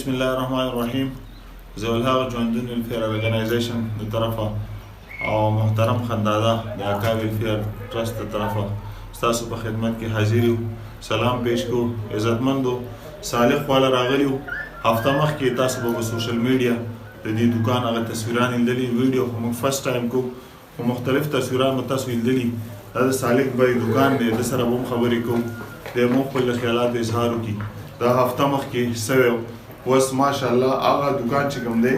بسم الله الرحمن الرحیم. زه ولهغه ژوندون ویلفیر ارګنایزیشن د طرفه او محترم خنداده د اکا ویلفیر ټرست د طرفه ستاسو په خدمت کې حاضر یو. سلام پیش کوو عزتمندو صالح والا راغلی یو. هفته مخکې تاسو به په سوشل میډیا د دې دوکان هغه تصویران لیدلي ویډیو خو موږ فرست ټایم کوو خو مختلف تصویران مو تاسو لیدلي. دا د صالح بای دوکان دی، د سره به هم خبرې کوو، د مو خپل خیالات اظهار وکړي. دا هفته مخکې سوی اوس ماشاءالله هغه دوکان چې کوم دی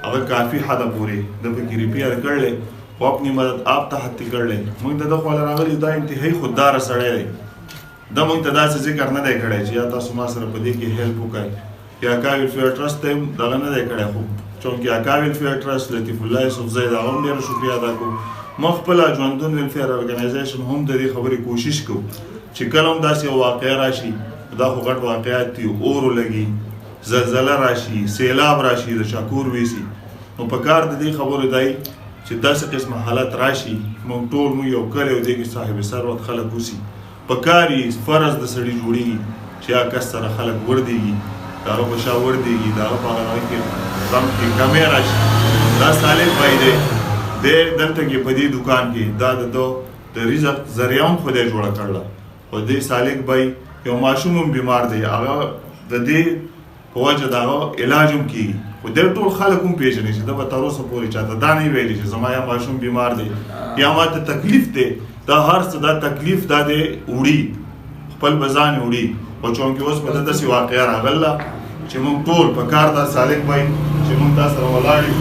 هغه کافي حده پورې د پکې ریپیر کړلی خو اپنی مدد آپ ته حتی کړلی. موږ ته د خواله راغلي دا انتهایي خودداره سړی دی. دا موږ ته داسې ذکر نه دی کړی چې یا تاسو ما سره په دې کې هیلپ وکړئ یا اکا ویلفیر ټرست ته هم دغه نه دی کړی. خو چونکې اکا ویلفیر ټرست لطیف الله یوسفزی د هغه هم ډېره شکریه ادا کوو. موږ خپله ژوندون ویلفیر ارګنایزیشن هم د دې خبرې کوشش کوو چې کله هم داسې یو واقعه راشي، دا خو غټ واقعات دي، اور ولګي، زلزله راشي، سیلاب راشي، د چاکور ویسي، نو په کار د دې خبرو دی چې داسې قسمه حالت راشي موږ ټول موږ یو کلی او دې کې صاحب ثروت خلک اوسي. په کار یې فرض د سړي جوړېږي چې هغه کس سره خلک وردېږي، د هغه په شا وردېږي، د هغه په هغه کې غم کې کمې راشي. دا صالح بای دی، دی دلته کې په دې دوکان کې دا د رزق ذریعه هم خدای جوړه کړله. خو دې صالح بای یو ماشوم هم بیمار دی، هغه د دې په وجه د هغه علاج هم کېږي، خو دی ټول خلک هم پېژني چې ده به تر اوسه پورې چاته دا نه ویلي چې زما یا ماشوم بیمار دی یا ما ته تکلیف دی. دا هر څه دا تکلیف دا دی وړي، خپل به ځان وړي. خو چونکې اوس به داسې واقعه راغله چې موږ ټول په کار دا صالح بای چې موږ تا سره ولاړ یو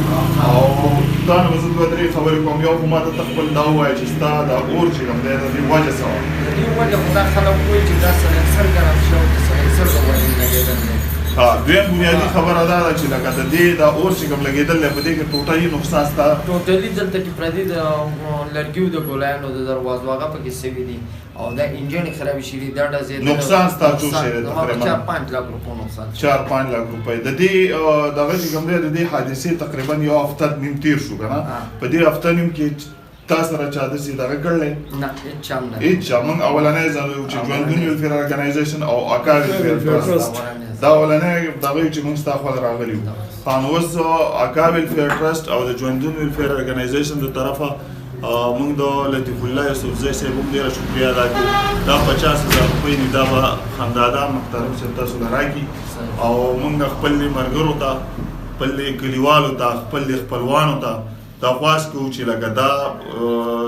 او تا نه به زه دوه درې خبرې کوم. یو خو ما ته خپل دا ووایه چې ستا دا اور چې کوم دی د دې وجه څه وه؟ د دې وجه خو دا خلک وایي چې دا سلنسر ګرم شو او د سلنسر په وجه لګېدل دی. دویم بنیادي خبره دا ده چې لکه د دې دا اور چې کوم لګېدل دی په دې کې ټوټلي نقصان ستا ټوټلي دلته کې پردي د لرګیو د ګولایانو د دروازو هغه پکې سوي دي او دا انجن یې خرابې شوي دي. دا ډزېدل نقصان ستا څو شی دی تقریبا 4-5 لک روپو نقصان 4-5 لک روپۍ. د دې دغه چې کوم دی د دې حادثې تقریبا یو هفته نیم تیر شو که نه. په دې هفته نیم کې تا سره چا داسې دغه کړلی؟ نه هېڅ چا هم نه. هېڅ چا. موږ اولنی ځل یو چې ژوندون ویلفیر ارګنایزیشن او اکا ویلفیر ټرست دا اولنی دغه چې موږ ستا خواله راغلي یو. نو اوس اکا ویلفیر ټرست او د ژوندون ویلفیر ارګنایزیشن د طرفه موږ د لطیف الله یوسفزی صاحب هم ډېره شکریه ادا کوو. دا 50,000 روپۍ دي، دا به خنداده محترم صاحب تاسو له راکړي او موږ خپل ملګرو ته، خپل کلیوالو ته، خپل خپلوانو ته دا خواست کوو چې لکه دا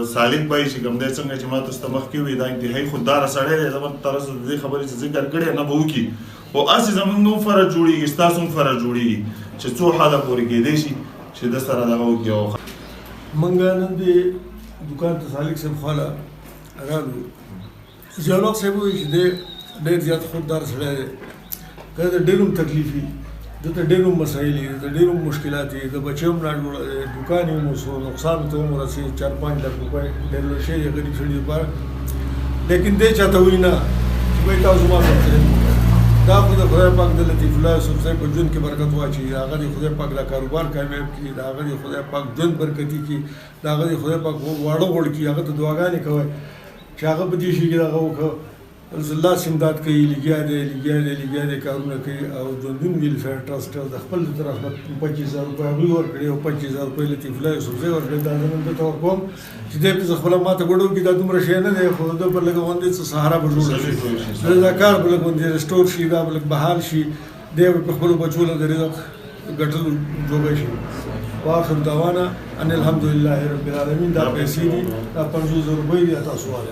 صالح بای چې کوم دی څنګه چې ما تاسو ته مخکې وویل دا انتهایي خودداره سړی دی. زه به تر اوسه د دې خبرې څه ذکر کړی نه به وکړي، خو هسې زموږ هم فرض جوړېږي، ستاسو هم فرض جوړېږي چې څو حده پورې کېدی شي چې ده سره دغه وکړي. موږ نن دې دوکان ته صالح صاحب خواله راغلو. ضیاءالحق صاحب وایي چې دی ډېر زیات خوددار سړی دی، که د ډېر هم تکلیف وي، دلته ډېر هم مسایل دي، دلته ډېر هم مشکلات دي، د بچی هم ناجوړه دی، دوکان یې هم وسو، نقصان ته هم ورسېد 4-5 لک روپۍ ډېر لوی شی دی غریب سړي لپاره. لیکن دی چاته وایي نه چې بھائی تاسو ما سره خدمت وکړئ. دا خو د خدای پاک د لطیف الله یوسفزی په ژوند کې برکت واچوي، د هغه د خدای پاک دا کاروبار کامیاب کړي، د هغه د خدای پاک ژوند برکتي کړي، د هغه د خدای پاک واړه غوړ کړي، هغه ته دعاګانې کوئ چې هغه په دې شي کې دغه وکړه. الله امداد کوي، لګیا دی کارونه کوي. او ژوندون ویلفیر ټرست د خپل طرف نه 25,000 روپۍ هغوی ورکړي او 25,000 روپۍ لطیف الله یوسفزی ورکړي. دا زه نن دته ورکوم چې دی پسې خپله ما ته ګوډه وکړي. دا دومره شی نه دی، خو ده به لږه غوندې څه سهاره به جوړه شي، دا کار به لږ غوندې رسټور شي، دا به لږ بحال شي، دی به په خپلو بچو له د رزق ګټلو جوګی شي. واخر دعوانا ان الحمدلله رب العالمین. دا پیسې دي، دا 50,000 روپۍ دي، تاسو والے